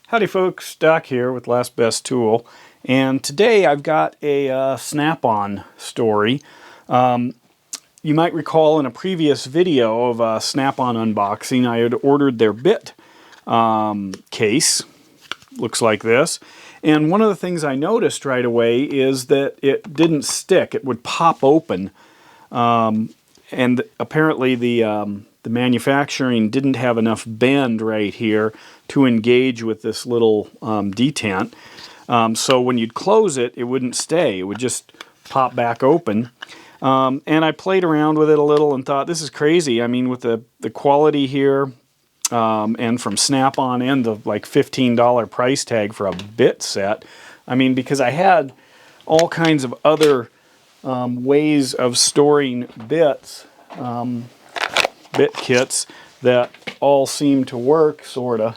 Howdy folks, Doc here with Last Best Tool, and today I've got a Snap-on story. You might recall in a previous video of a Snap-on unboxing I had ordered their bit case, looks like this, and one of the things I noticed right away is that it didn't stick, it would pop open, and apparently the manufacturing didn't have enough bend right here to engage with this little detent. So when you'd close it, it wouldn't stay. It would just pop back open. And I played around with it a little and thought, this is crazy. I mean, with the quality here, and from Snap-on and the like $15 price tag for a bit set, I mean, because I had all kinds of other ways of storing bits, bit kits that all seem to work, sorta.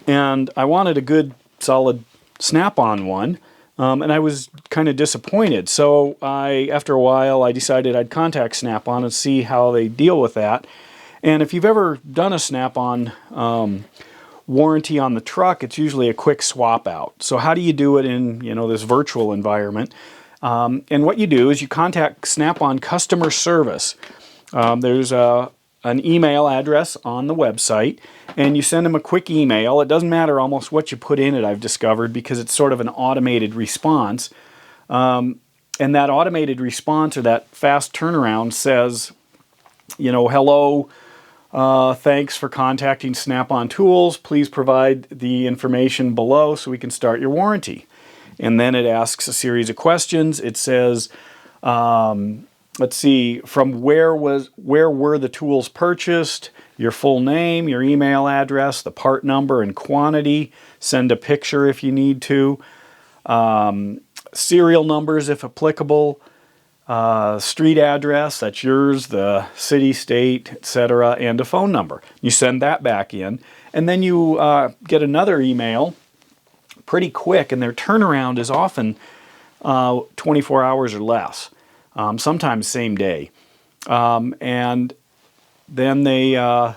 And I wanted a good, solid Snap-on one, and I was kind of disappointed. So after a while, I decided I'd contact Snap-on and see how they deal with that. And if you've ever done a Snap-on warranty on the truck, it's usually a quick swap out. So how do you do it in, this virtual environment? And what you do is you contact Snap-on customer service. There's an email address on the website, and you send them a quick email. It doesn't matter almost what you put in it, I've discovered, because it's sort of an automated response. And that automated response, or that fast turnaround, says, hello, thanks for contacting Snap-on Tools. Please provide the information below so we can start your warranty. And then it asks a series of questions. It says, let's see, from where were the tools purchased, your full name, your email address, the part number and quantity, send a picture if you need to, serial numbers if applicable, street address, that's yours, the city, state, etc., and a phone number. You send that back in, and then you get another email pretty quick, and their turnaround is often 24 hours or less. Sometimes same day. And then they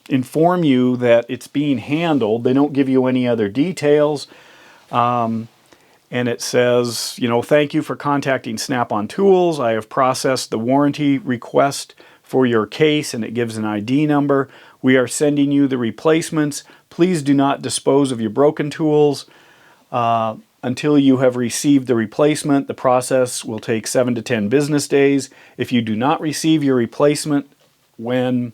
inform you that it's being handled. They don't give you any other details. And it says, thank you for contacting Snap-on Tools. I have processed the warranty request for your case, and it gives an ID number. We are sending you the replacements. Please do not dispose of your broken tools until you have received the replacement. The process will take 7 to 10 business days. If you do not receive your replacement within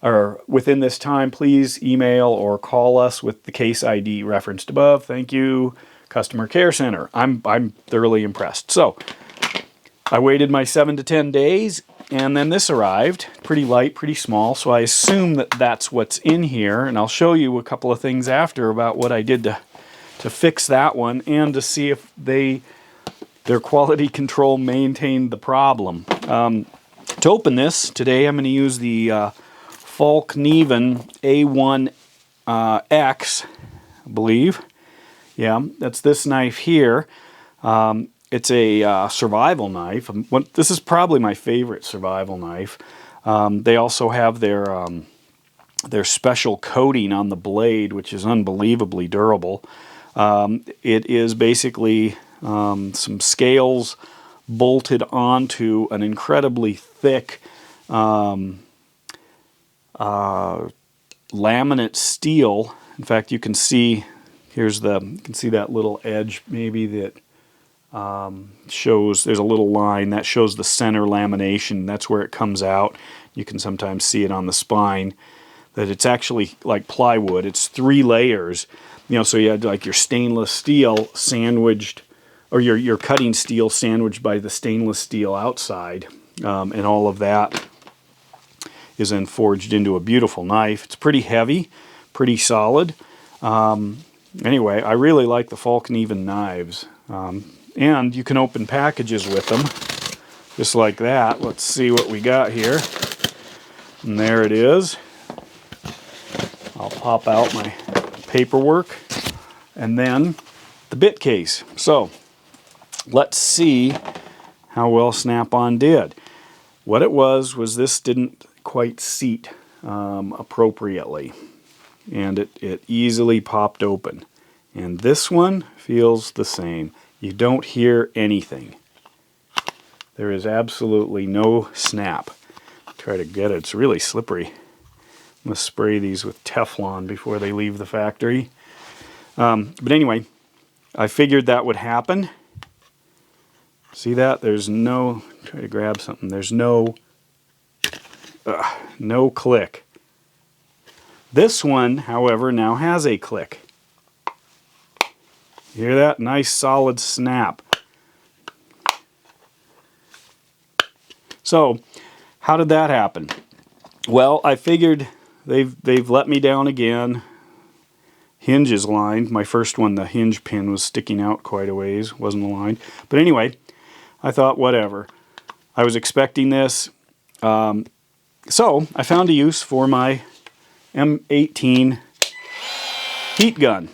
this time, please email or call us with the case ID referenced above. Thank you, Customer Care Center. I'm thoroughly impressed. So I waited my 7 to 10 days, and then this arrived. Pretty light, pretty small, so I assume that that's what's in here, and I'll show you a couple of things after about what I did to fix that one, and to see if their quality control maintained the problem. To open this, today I'm going to use the Falkneven A1X, I believe. Yeah, that's this knife here. It's a survival knife. This is probably my favorite survival knife. They also have their special coating on the blade, which is unbelievably durable. It is basically some scales bolted onto an incredibly thick laminate steel. In fact, you can see that little edge maybe that shows, there's a little line that shows the center lamination. That's where it comes out. You can sometimes see it on the spine, that it's actually like plywood. It's 3 layers. So you had like your stainless steel sandwiched, or your cutting steel sandwiched by the stainless steel outside, and all of that is then forged into a beautiful knife. It's pretty heavy, pretty solid. Anyway, I really like the Falkneven knives, and you can open packages with them, just like that. Let's see what we got here, and there it is. I'll pop out my paperwork, and then the bit case. So let's see how well Snap-on did. What it was this didn't quite seat appropriately. and it easily popped open. And this one feels the same. You don't hear anything. There is absolutely no snap. Try to get it. It's really slippery. I'm going to spray these with Teflon before they leave the factory. But anyway, I figured that would happen. See that? There's no... Try to grab something. There's no click. This one, however, now has a click. You hear that? Nice solid snap. So, how did that happen? Well, I figured they've let me down again. Hinge is lined. My first one, the hinge pin was sticking out quite a ways, wasn't aligned. But anyway, I thought, whatever. I was expecting this. So, I found a use for my M18 heat gun.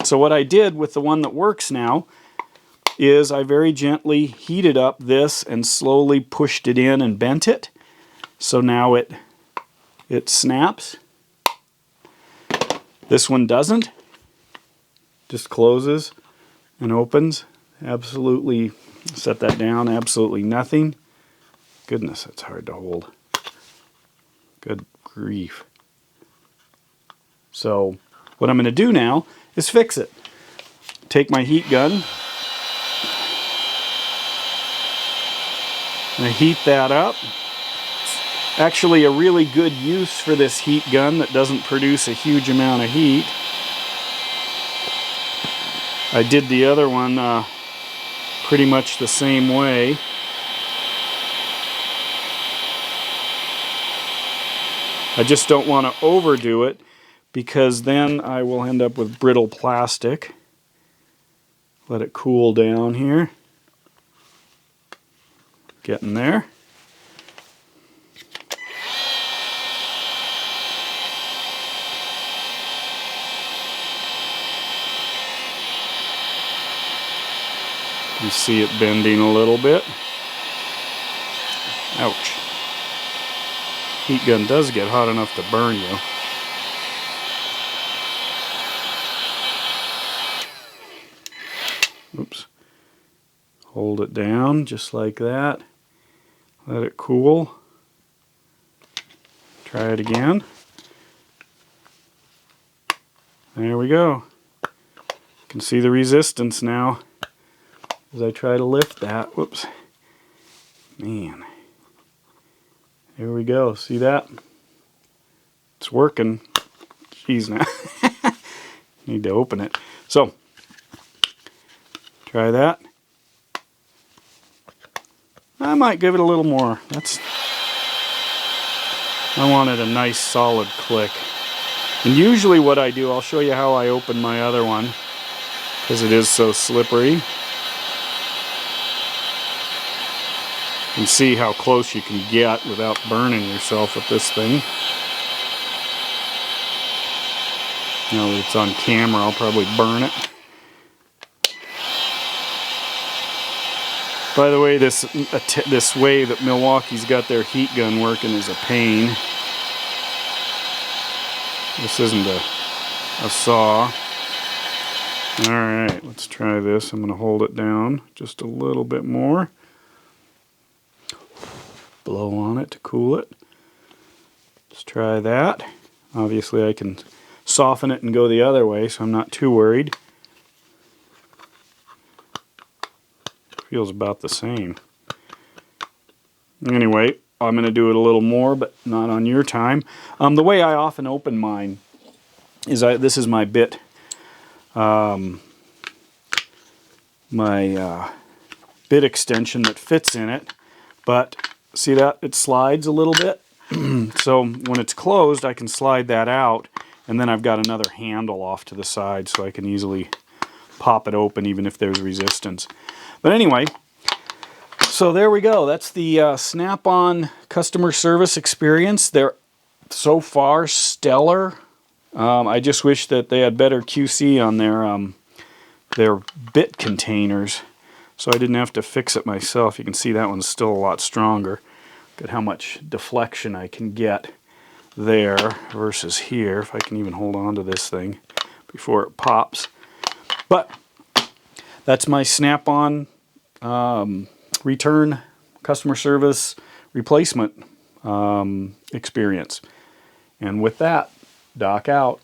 So what I did with the one that works now is I very gently heated up this and slowly pushed it in and bent it. So now it snaps. This one doesn't. Just closes and opens. Absolutely, set that down, absolutely nothing. Goodness, that's hard to hold. Good grief. So what I'm going to do now is fix it. Take my heat gun, and I heat that up. It's actually a really good use for this heat gun that doesn't produce a huge amount of heat. I did the other one pretty much the same way. I just don't want to overdo it, because then I will end up with brittle plastic. Let it cool down here. Getting there. You see it bending a little bit. Ouch. Heat gun does get hot enough to burn you. Oops. Hold it down just like that. Let it cool. Try it again. There we go. You can see the resistance now as I try to lift that. Whoops. Man. There we go. See that? It's working. Jeez, now. Need to open it. So, try that. I might give it a little more. I wanted a nice solid click. And usually what I do, I'll show you how I open my other one, because it is so slippery. You can see how close you can get without burning yourself with this thing. Now that it's on camera, I'll probably burn it. By the way, this way that Milwaukee's got their heat gun working is a pain. This isn't a saw. Alright, let's try this. I'm going to hold it down just a little bit more. Blow on it to cool it. Let's try that. Obviously I can soften it and go the other way, so I'm not too worried. Feels about the same. Anyway, I'm going to do it a little more, but not on your time. The way I often open mine is this is my bit, my bit extension that fits in it, but see that? It slides a little bit. So when it's closed, I can slide that out, and then I've got another handle off to the side so I can easily pop it open even if there's resistance. But anyway, so there we go. That's the Snap-on customer service experience. They're so far stellar. I just wish that they had better QC on their bit containers, so I didn't have to fix it myself. You can see that one's still a lot stronger. Look at how much deflection I can get there versus here, if I can even hold on to this thing before it pops. But that's my Snap-on return customer service replacement experience. And with that, Doc out.